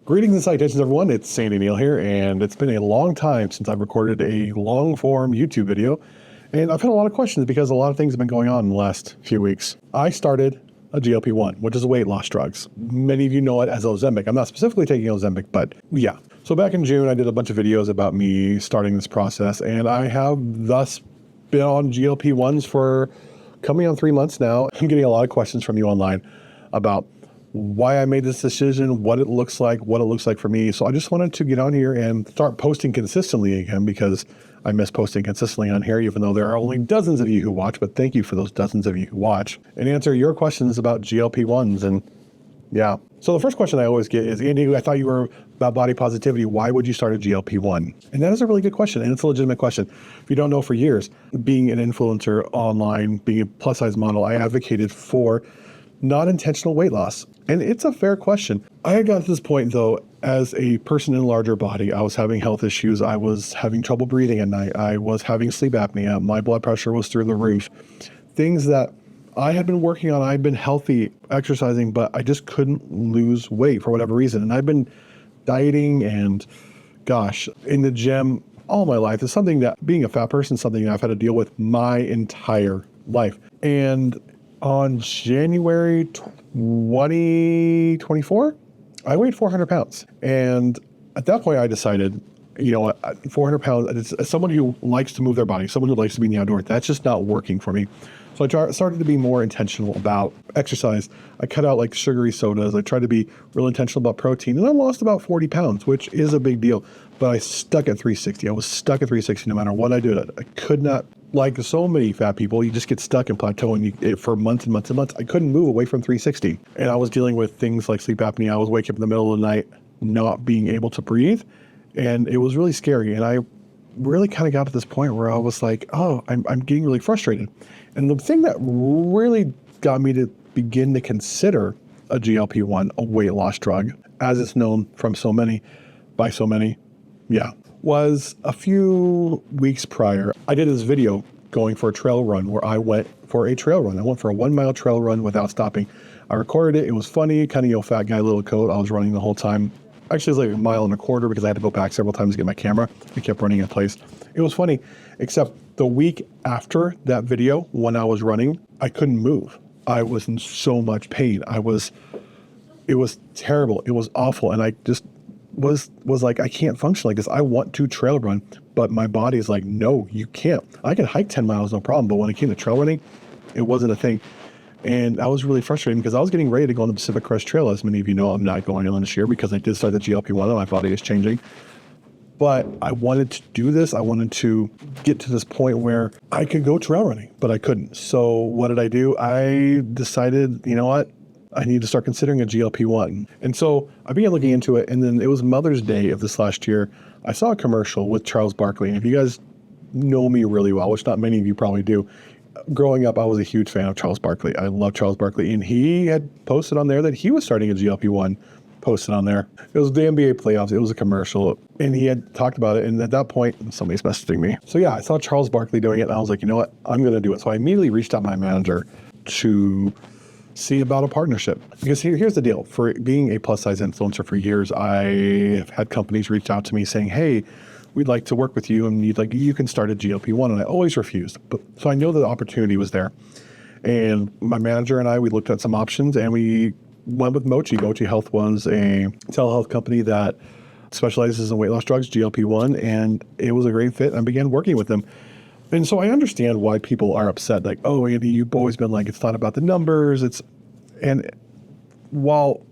Greetings and salutations, everyone. It's Sandy Neal here, and it's been a long time since I've recorded a long-form YouTube video, and I've had a lot of questions because a lot of things have been going on in the last few weeks. I started a GLP-1, which is a weight loss drugs. Many of you know it as Ozempic. I'm not specifically taking Ozempic, but yeah. So back in June, I did a bunch of videos about me starting this process, and I have thus been on GLP-1s for coming on 3 months now. I'm getting a lot of questions from you online about why I made this decision, what it looks like for me. So I just wanted to get on here and start posting consistently again, because I miss posting consistently on here, even though there are only dozens of you who watch, but thank you for those dozens of you who watch, and answer your questions about GLP-1s. And yeah. So the first question I always get is, Andy, I thought you were about body positivity. Why would you start a GLP-1? And that is a really good question, and it's a legitimate question. If you don't know, for years, being an influencer online, being a plus size model, I advocated for non-intentional weight loss. And it's a fair question. I had gotten to this point, though, as a person in a larger body. I was having health issues. I was having trouble breathing at night. I was having sleep apnea. My blood pressure was through the roof. Things that I had been working on. I'd been healthy, exercising, but I just couldn't lose weight for whatever reason. And I've been dieting and, gosh, in the gym all my life. It's something that, being a fat person, something that I've had to deal with my entire life. And on January 2024, I weighed 400 pounds. And at that point, I decided, 400 pounds, as someone who likes to move their body, someone who likes to be in the outdoors, that's just not working for me. So I started to be more intentional about exercise. I cut out sugary sodas. I tried to be real intentional about protein, and I lost about 40 pounds, which is a big deal. But I stuck at 360. I was stuck at 360 no matter what I did. I could not, like so many fat people, you just get stuck in plateau, and for months and months and months, I couldn't move away from 360. And I was dealing with things like sleep apnea. I was waking up in the middle of the night, not being able to breathe. And it was really scary. And I really kind of got to this point where I was like, oh, I'm getting really frustrated. And the thing that really got me to begin to consider a GLP-1, a weight loss drug, as it's known by so many, was a few weeks prior. I did this video going for a trail run where I went for a trail run. I went for a 1 mile trail run without stopping. I recorded it. It was funny, kind of, fat guy, little coat. I was running the whole time. Actually, it was like 1.25 miles because I had to go back several times to get my camera. I kept running in place. It was funny, except the week after that video, when I was running, I couldn't move. I was in so much pain. It was terrible. It was awful. And I just was like, I can't function like this. I want to trail run, but my body is like, no, you can't. I can hike 10 miles, no problem. But when it came to trail running, it wasn't a thing. And I was really frustrated because I was getting ready to go on the Pacific Crest Trail. As many of you know, I'm not going on this year because I did start the GLP-1 and my body is changing. But I wanted to do this. I wanted to get to this point where I could go trail running, but I couldn't. So what did I do? I decided, you know what? I need to start considering a GLP-1. And so I began looking into it. And then it was Mother's Day of this last year. I saw a commercial with Charles Barkley. And if you guys know me really well, which not many of you probably do, growing up, I was a huge fan of Charles Barkley. I love Charles Barkley. And he had posted on there that he was starting a GLP-1, posted on there. It was the NBA playoffs. It was a commercial. And he had talked about it. And at that point, somebody's messaging me. So yeah, I saw Charles Barkley doing it. And I was like, you know what? I'm going to do it. So I immediately reached out to my manager to see about a partnership. Because here's the deal. For being a plus size influencer for years, I have had companies reach out to me saying, hey, we'd like to work with you, and you can start a GLP-1. And I always refused. So I know the opportunity was there. And my manager and I, we looked at some options, and we went with Mochi. Mochi Health was a telehealth company that specializes in weight loss drugs, GLP-1, and it was a great fit. I began working with them. And so I understand why people are upset. Like, oh, Andy, you've always been like, it's not about the numbers. And while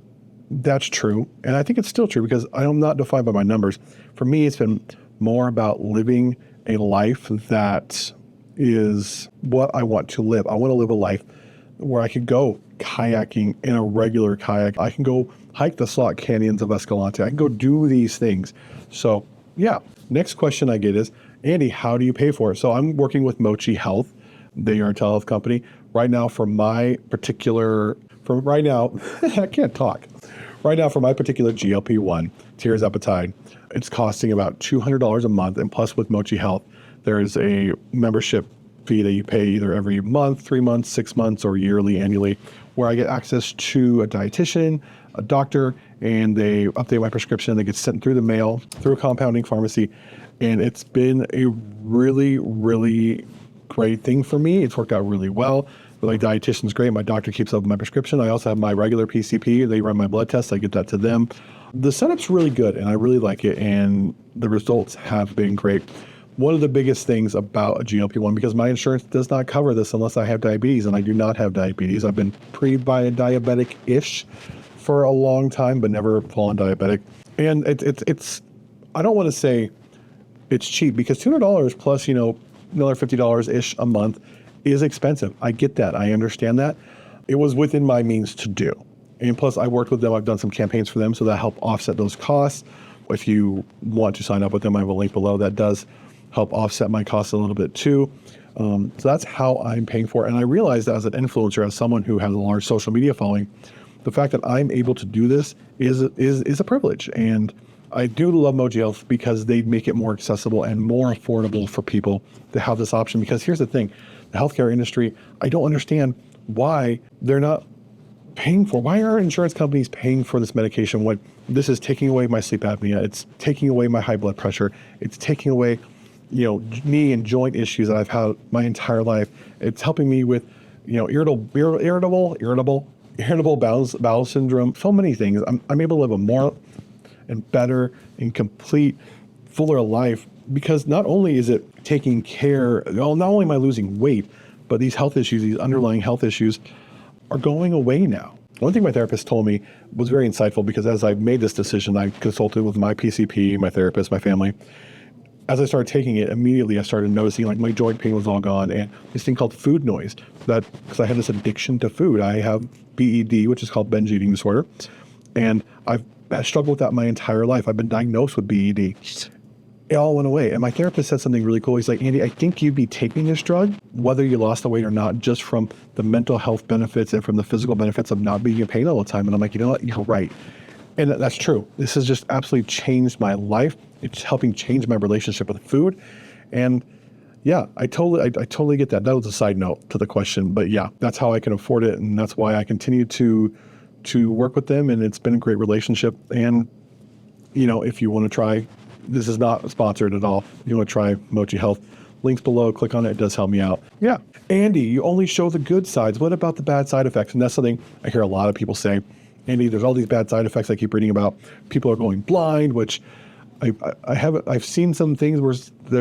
that's true, and I think it's still true because I'm not defined by my numbers. For me, it's been more about living a life that is what I want to live. I want to live a life where I could go kayaking in a regular kayak. I can go hike the slot canyons of Escalante. I can go do these things. So yeah, next question I get is, Andy, how do you pay for it? So I'm working with Mochi Health. They are a telehealth company. Right now, I can't talk. Right now, for my particular GLP-1, tirzepatide, it's costing about $200 a month. And plus with Mochi Health, there is a membership fee that you pay either every month, 3 months, 6 months, or yearly, annually, where I get access to a dietitian, a doctor, and they update my prescription. They get sent through the mail, through a compounding pharmacy. And it's been a really, really great thing for me. It's worked out really well. My dietitian's great. My doctor keeps up with my prescription. I also have my regular PCP. They run my blood tests. I get that to them. The setup's really good, and I really like it, and the results have been great. One of the biggest things about a GLP-1, because my insurance does not cover this unless I have diabetes, and I do not have diabetes. I've been pre-diabetic-ish for a long time, but never full-on diabetic. And it's I don't want to say it's cheap, because $200 plus, another $50-ish a month is expensive. I get that. I understand that. It was within my means to do. And plus, I worked with them. I've done some campaigns for them, so that help offset those costs. If you want to sign up with them, I have a link below that does help offset my costs a little bit too. So that's how I'm paying for it. And I realized that as an influencer, as someone who has a large social media following, the fact that I'm able to do this is a privilege. And I do love Moji Health because they make it more accessible and more affordable for people to have this option. Because here's the thing, the healthcare industry, I don't understand why they're not paying for, why are insurance companies paying for this medication when this is taking away my sleep apnea, it's taking away my high blood pressure, it's taking away, knee and joint issues that I've had my entire life. It's helping me with, irritable bowel syndrome, so many things. I'm able to live a more and better and complete, fuller life, because not only is it taking care, not only am I losing weight, but these health issues, these underlying health issues are going away now. One thing my therapist told me was very insightful, because as I made this decision, I consulted with my PCP, my therapist, my family. As I started taking it, immediately I started noticing like my joint pain was all gone, and this thing called food noise, that because I had this addiction to food. I have BED, which is called binge eating disorder, and I've struggled with that my entire life. I've been diagnosed with BED. It all went away. And my therapist said something really cool. He's like, Andy, I think you'd be taking this drug, whether you lost the weight or not, just from the mental health benefits and from the physical benefits of not being in pain all the time. And I'm like, you know what? You're right. And that's true. This has just absolutely changed my life. It's helping change my relationship with food. And yeah, I totally get that. That was a side note to the question. But yeah, that's how I can afford it. And that's why I continue to work with them. And it's been a great relationship. And, if you want to try, this is not sponsored at all. If you want to try Moji Health, links below, click on it. It does help me out. Yeah. Andy, you only show the good sides. What about the bad side effects? And that's something I hear a lot of people say. Andy, there's all these bad side effects I keep reading about. People are going blind, which I've seen some things where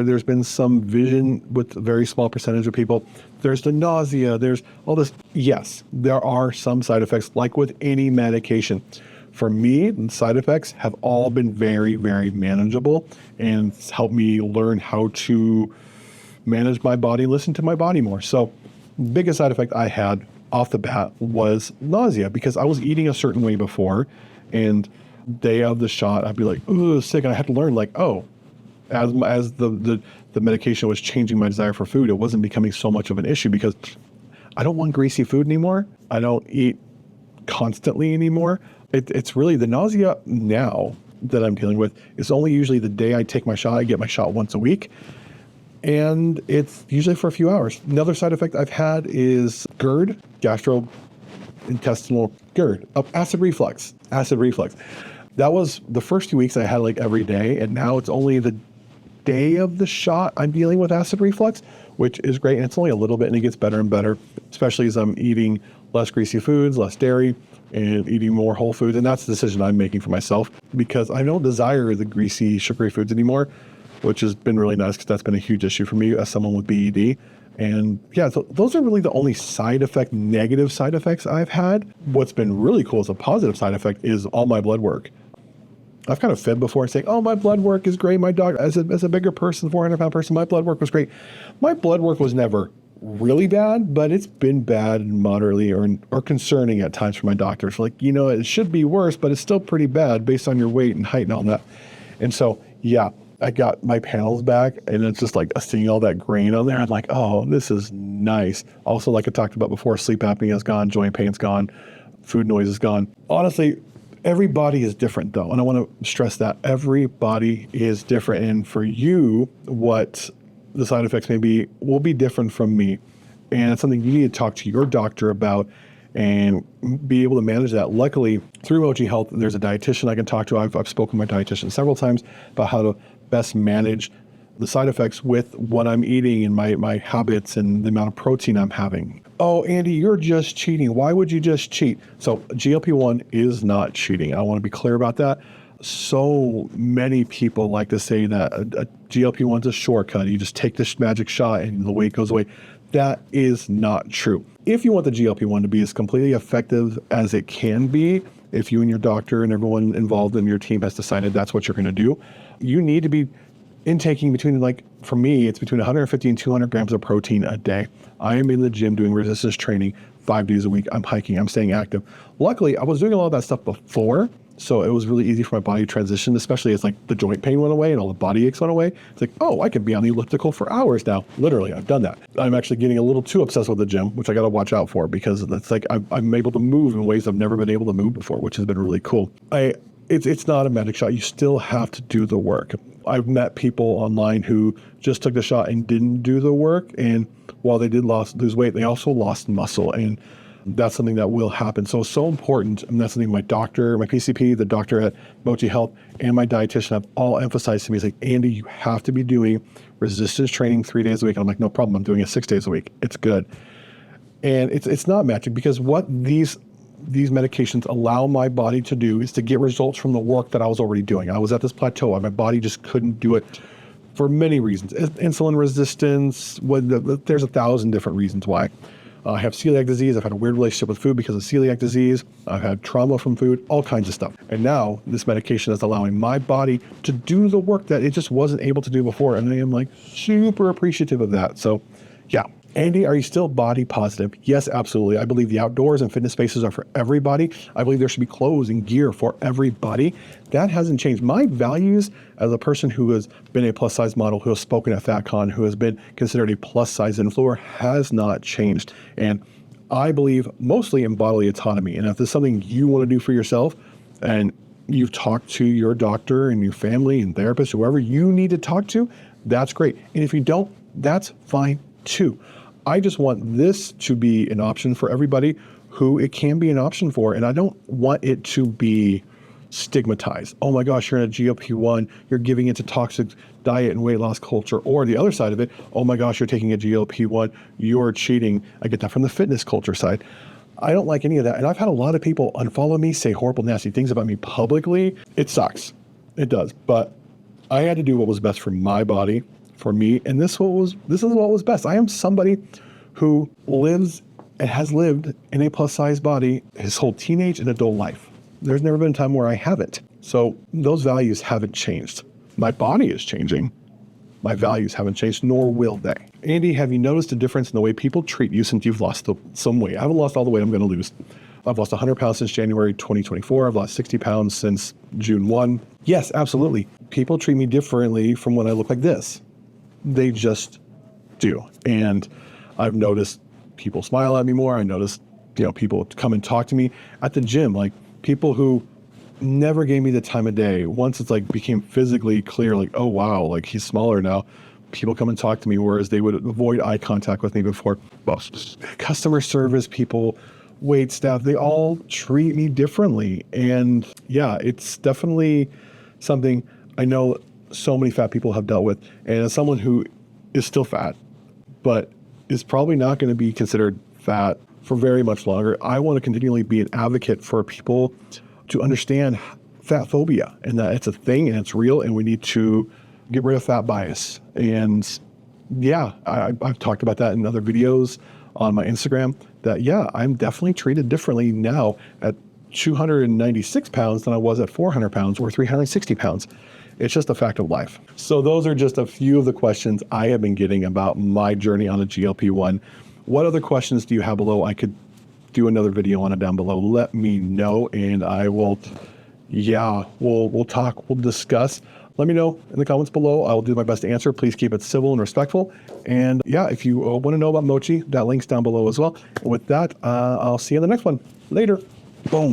there's been some vision with a very small percentage of people. There's the nausea, there's all this. Yes, there are some side effects, like with any medication. For me, the side effects have all been very, very manageable, and it's helped me learn how to manage my body, listen to my body more. So biggest side effect I had off the bat was nausea, because I was eating a certain way before, and day of the shot, I'd be like, oh, sick. And I had to learn, like, oh, as the medication was changing my desire for food, it wasn't becoming so much of an issue, because I don't want greasy food anymore. I don't eat constantly anymore. It's really the nausea now that I'm dealing with. It's only usually the day I take my shot. I get my shot once a week, and it's usually for a few hours. Another side effect I've had is GERD, gastrointestinal GERD, acid reflux. That was the first 2 weeks I had like every day, and now it's only the day of the shot I'm dealing with acid reflux, which is great. And it's only a little bit, and it gets better and better, especially as I'm eating less greasy foods, less dairy, and eating more whole foods. And that's the decision I'm making for myself, because I don't desire the greasy, sugary foods anymore, which has been really nice, because that's been a huge issue for me as someone with BED. And yeah, so those are really the only negative side effects I've had. What's been really cool as a positive side effect is all my blood work. I've kind of fed before saying, oh, my blood work is great. My doctor, as a bigger person, 400-pound person, my blood work was great. My blood work was never really bad, but it's been bad and moderately or concerning at times for my doctors. Like, it should be worse, but it's still pretty bad based on your weight and height and all that. And so, yeah, I got my panels back, and it's just like seeing all that grain on there. I'm like, oh, this is nice. Also, like I talked about before, sleep apnea is gone, joint pain's gone, food noise is gone. Honestly, everybody is different, though. And I want to stress that everybody is different. And for you, what the side effects may be will be different from me. And it's something you need to talk to your doctor about and be able to manage that. Luckily, through Mochi Health, there's a dietitian I can talk to. I've spoken with my dietitian several times about how to best manage the side effects with what I'm eating and my habits and the amount of protein I'm having. Oh, Andy, you're just cheating. Why would you just cheat? So GLP-1 is not cheating. I want to be clear about that. So many people like to say that a GLP-1 is a shortcut. You just take this magic shot and the weight goes away. That is not true. If you want the GLP-1 to be as completely effective as it can be, if you and your doctor and everyone involved in your team has decided that's what you're going to do, you need to be intaking between, like, for me, it's between 150 and 200 grams of protein a day. I am in the gym doing resistance training 5 days a week. I'm hiking, I'm staying active. Luckily, I was doing a lot of that stuff before, so it was really easy for my body to transition, especially as like the joint pain went away and all the body aches went away. It's like, oh, I can be on the elliptical for hours now. Literally, I've done that. I'm actually getting a little too obsessed with the gym, which I got to watch out for, because it's like I'm able to move in ways I've never been able to move before, which has been really cool. It's not a magic shot. You still have to do the work. I've met people online who just took the shot and didn't do the work. And while they did lose weight, they also lost muscle. And that's something that will happen. So it's so important. And that's something my doctor, my PCP, the doctor at Mochi Health, and my dietitian have all emphasized to me. It's like, Andy, you have to be doing resistance training 3 days a week. And I'm like, no problem. I'm doing it 6 days a week. It's good. And it's not magic, because what these medications allow my body to do is to get results from the work that I was already doing. I was at this plateau, and my body just couldn't do it for many reasons. Insulin resistance, there's 1,000 different reasons why. I have celiac disease. I've had a weird relationship with food because of celiac disease. I've had trauma from food, all kinds of stuff. And now this medication is allowing my body to do the work that it just wasn't able to do before. And I am like super appreciative of that. So yeah. Andy, are you still body positive? Yes, absolutely. I believe the outdoors and fitness spaces are for everybody. I believe there should be clothes and gear for everybody. That hasn't changed. My values as a person who has been a plus size model, who has spoken at FatCon, who has been considered a plus size influencer, has not changed. And I believe mostly in bodily autonomy. And if there's something you want to do for yourself, and you've talked to your doctor and your family and therapist, whoever you need to talk to, that's great. And if you don't, that's fine too. I just want this to be an option for everybody who it can be an option for. And I don't want it to be stigmatized. Oh my gosh, you're in a GLP-1, you're giving into toxic diet and weight loss culture. Or the other side of it, oh my gosh, you're taking a GLP-1, you're cheating. I get that from the fitness culture side. I don't like any of that. And I've had a lot of people unfollow me, say horrible, nasty things about me publicly. It sucks. It does. But I had to do what was best for my body, for me, and this is what was best. I am somebody who lives and has lived in a plus size body his whole teenage and adult life. There's never been a time where I haven't. So those values haven't changed. My body is changing. My values haven't changed, nor will they. Andy, have you noticed a difference in the way people treat you since you've lost some weight? I haven't lost all the weight I'm going to lose. I've lost 100 pounds since January 2024. I've lost 60 pounds since June 1. Yes, absolutely. People treat me differently from when I look like this. They just do. And I've noticed people smile at me more. I noticed, people come and talk to me at the gym, like people who never gave me the time of day. Once it's like became physically clear, like, oh wow, like he's smaller now. People come and talk to me, whereas they would avoid eye contact with me before. Well, customer service people, wait staff, they all treat me differently. And yeah, it's definitely something I know so many fat people have dealt with. And as someone who is still fat, but is probably not going to be considered fat for very much longer, I want to continually be an advocate for people to understand fat phobia, and that it's a thing and it's real, and we need to get rid of fat bias. And yeah, I've talked about that in other videos on my Instagram, that yeah, I'm definitely treated differently now at 296 pounds than I was at 400 pounds or 360 pounds. It's just a fact of life. So those are just a few of the questions I have been getting about my journey on a GLP-1. What other questions do you have below? I could do another video on it down below. Let me know, and I will, we'll talk, we'll discuss. Let me know in the comments below. I will do my best to answer. Please keep it civil and respectful. And yeah, if you want to know about Mochi, that link's down below as well. And with that, I'll see you in the next one. Later. Boom.